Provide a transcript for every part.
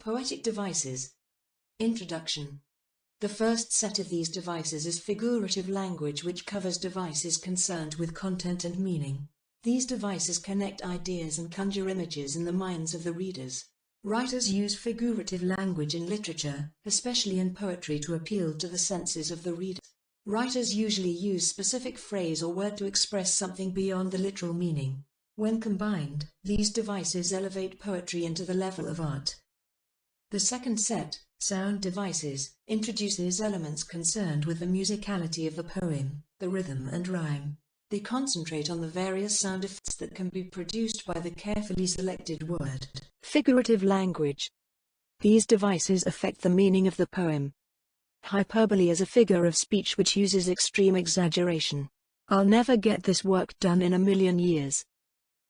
Poetic devices. Introduction. The first set of these devices is figurative language, which covers devices concerned with content and meaning. These devices connect ideas and conjure images in the minds of the readers. Writers use figurative language in literature, especially in poetry, to appeal to the senses of the reader. Writers usually use specific phrase or word to express something beyond the literal meaning. When combined, these devices elevate poetry into the level of art. The second set, sound devices, introduces elements concerned with the musicality of the poem, the rhythm and rhyme. They concentrate on the various sound effects that can be produced by the carefully selected word. Figurative language. These devices affect the meaning of the poem. Hyperbole is a figure of speech which uses extreme exaggeration. I'll never get this work done in a million years.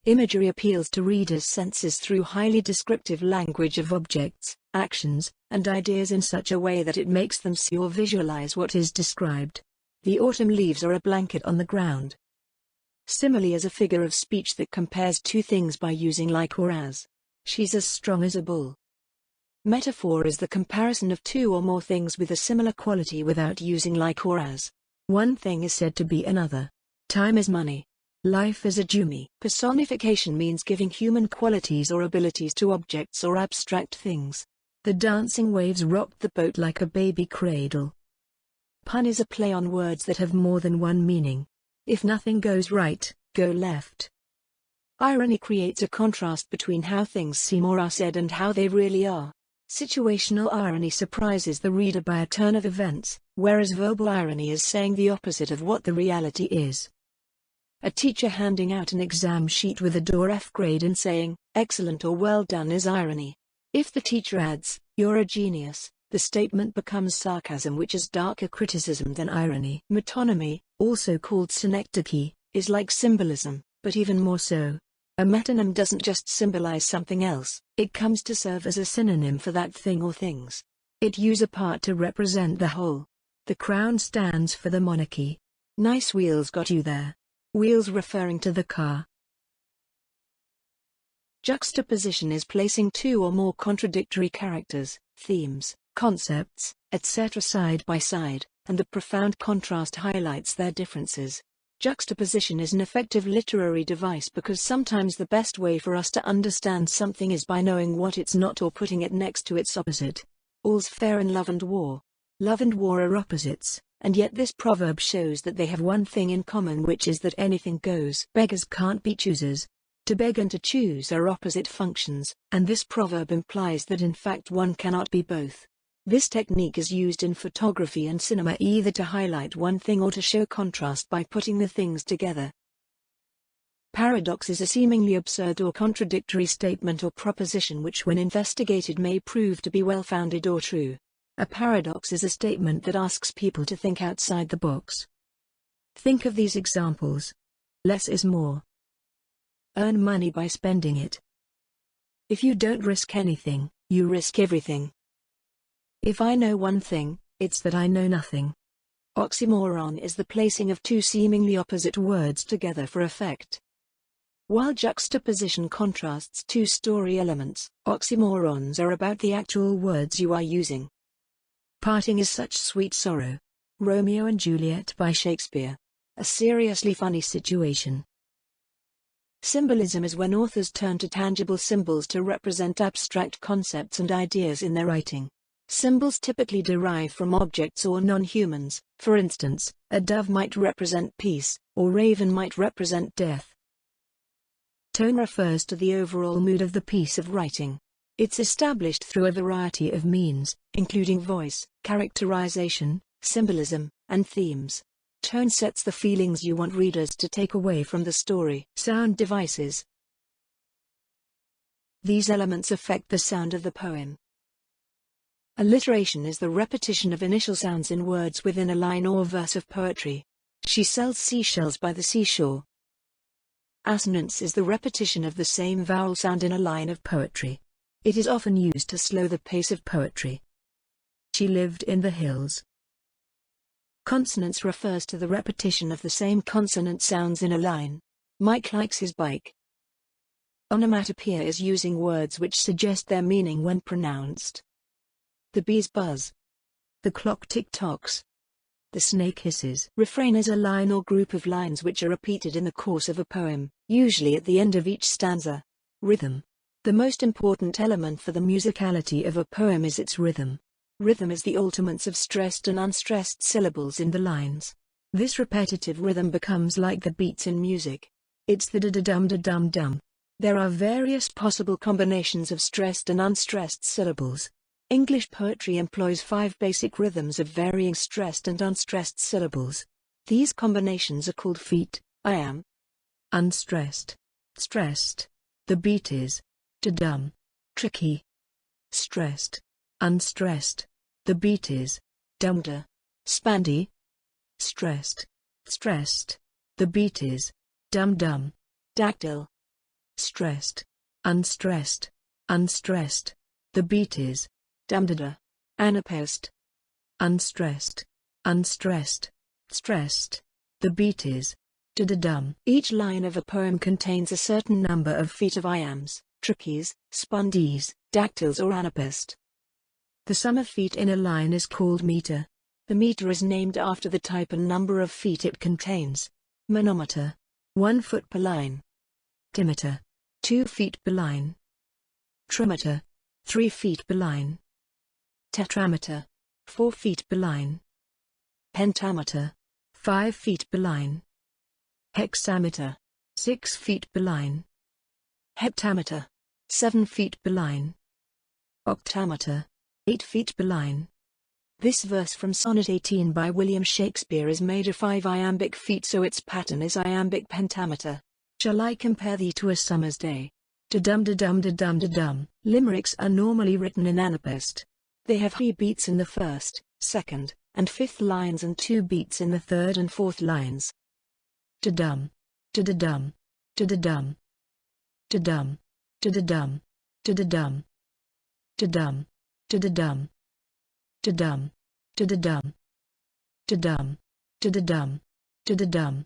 Imagery appeals to readers' senses through highly descriptive language of objects, actions, and ideas in such a way that it makes them see or visualize what is described. The autumn leaves are a blanket on the ground. Simile is a figure of speech that compares two things by using like or as. She's as strong as a bull. Metaphor is the comparison of two or more things with a similar quality without using like or as. One thing is said to be another. Time is money. Life is a jumi. Personification means giving human qualities or abilities to objects or abstract things. The dancing waves rocked the boat like a baby cradle. Pun is a play on words that have more than one meaning. If nothing goes right, go left. Irony creates a contrast between how things seem or are said and how they really are. Situational irony surprises the reader by a turn of events, whereas verbal irony is saying the opposite of what the reality is. A teacher handing out an exam sheet with a DOR-F grade and saying, "Excellent" or "Well done" is irony. If the teacher adds, "You're a genius," the statement becomes sarcasm, which is darker criticism than irony. Metonymy, also called synecdoche, is like symbolism, but even more so. A metonym doesn't just symbolize something else, it comes to serve as a synonym for that thing or things. It uses a part to represent the whole. The crown stands for the monarchy. Nice wheels got you there. Wheels referring to the car. Juxtaposition is placing two or more contradictory characters, themes, concepts, etc. side by side, and the profound contrast highlights their differences. Juxtaposition is an effective literary device because sometimes the best way for us to understand something is by knowing what it's not or putting it next to its opposite. All's fair in love and war. Love and war are opposites, and yet this proverb shows that they have one thing in common, which is that anything goes. Beggars can't be choosers. To beg and to choose are opposite functions, and this proverb implies that in fact one cannot be both. This technique is used in photography and cinema either to highlight one thing or to show contrast by putting the things together. Paradox is a seemingly absurd or contradictory statement or proposition which, when investigated, may prove to be well-founded or true. A paradox is a statement that asks people to think outside the box. Think of these examples. Less is more. Earn money by spending it. If you don't risk anything, you risk everything. If I know one thing, it's that I know nothing. Oxymoron is the placing of two seemingly opposite words together for effect. While juxtaposition contrasts two story elements, oxymorons are about the actual words you are using. Parting is such sweet sorrow. Romeo and Juliet by Shakespeare. A seriously funny situation. Symbolism is when authors turn to tangible symbols to represent abstract concepts and ideas in their writing. Symbols typically derive from objects or non-humans. For instance, a dove might represent peace, or raven might represent death. Tone refers to the overall mood of the piece of writing. It's established through a variety of means, including voice, characterization, symbolism, and themes. Tone sets the feelings you want readers to take away from the story. Sound devices. These elements affect the sound of the poem. Alliteration is the repetition of initial sounds in words within a line or verse of poetry. She sells seashells by the seashore. Assonance is the repetition of the same vowel sound in a line of poetry. It is often used to slow the pace of poetry. She lived in the hills. Consonance refers to the repetition of the same consonant sounds in a line. Mike likes his bike. Onomatopoeia is using words which suggest their meaning when pronounced. The bees buzz. The clock tick-tocks. The snake hisses. Refrain is a line or group of lines which are repeated in the course of a poem, usually at the end of each stanza. Rhythm. The most important element for the musicality of a poem is its rhythm. Rhythm is the alternance of stressed and unstressed syllables in the lines. This repetitive rhythm becomes like the beats in music. It's the da-da-dum-da-dum-dum. There are various possible combinations of stressed and unstressed syllables. English poetry employs 5 basic rhythms of varying stressed and unstressed syllables. These combinations are called feet, I-am, unstressed, stressed. The beat is da-dum, tricky, stressed, unstressed. The beat is dum-da, spandy, stressed, stressed. The beat is dum-dum, dactyl, stressed, unstressed, unstressed. The beat is dum-da-da, anapost, unstressed, unstressed, stressed. The beat is da-da-dum. Each line of a poem contains a certain number of feet of iams, trichies, spondees, dactyls or anapost. The sum of feet in a line is called meter. The meter is named after the type and number of feet it contains. Manometer, 1 foot per line. Dimeter, 2 feet per line. Trimeter, 3 feet per line. Tetrameter, 4 feet per line. Pentameter, 5 feet per line. Hexameter, 6 feet per line. Heptameter, 7 feet per line. Octameter, 8 feet per line. This verse from Sonnet 18 by William Shakespeare is made of 5 iambic feet, so its pattern is iambic pentameter. Shall I compare thee to a summer's day? Da-dum da-dum da-dum da-dum. Limericks are normally written in anapost. They have 3 beats in the first, second, and fifth lines and 2 beats in the third and fourth lines. Da-dum, da-da-dum, da-da-dum, da-dum, da-da-dum, da-da-dum, da-dum, da-da-dum, da-dum, da-da-dum, da-dum, da-da-dum, da-da-dum.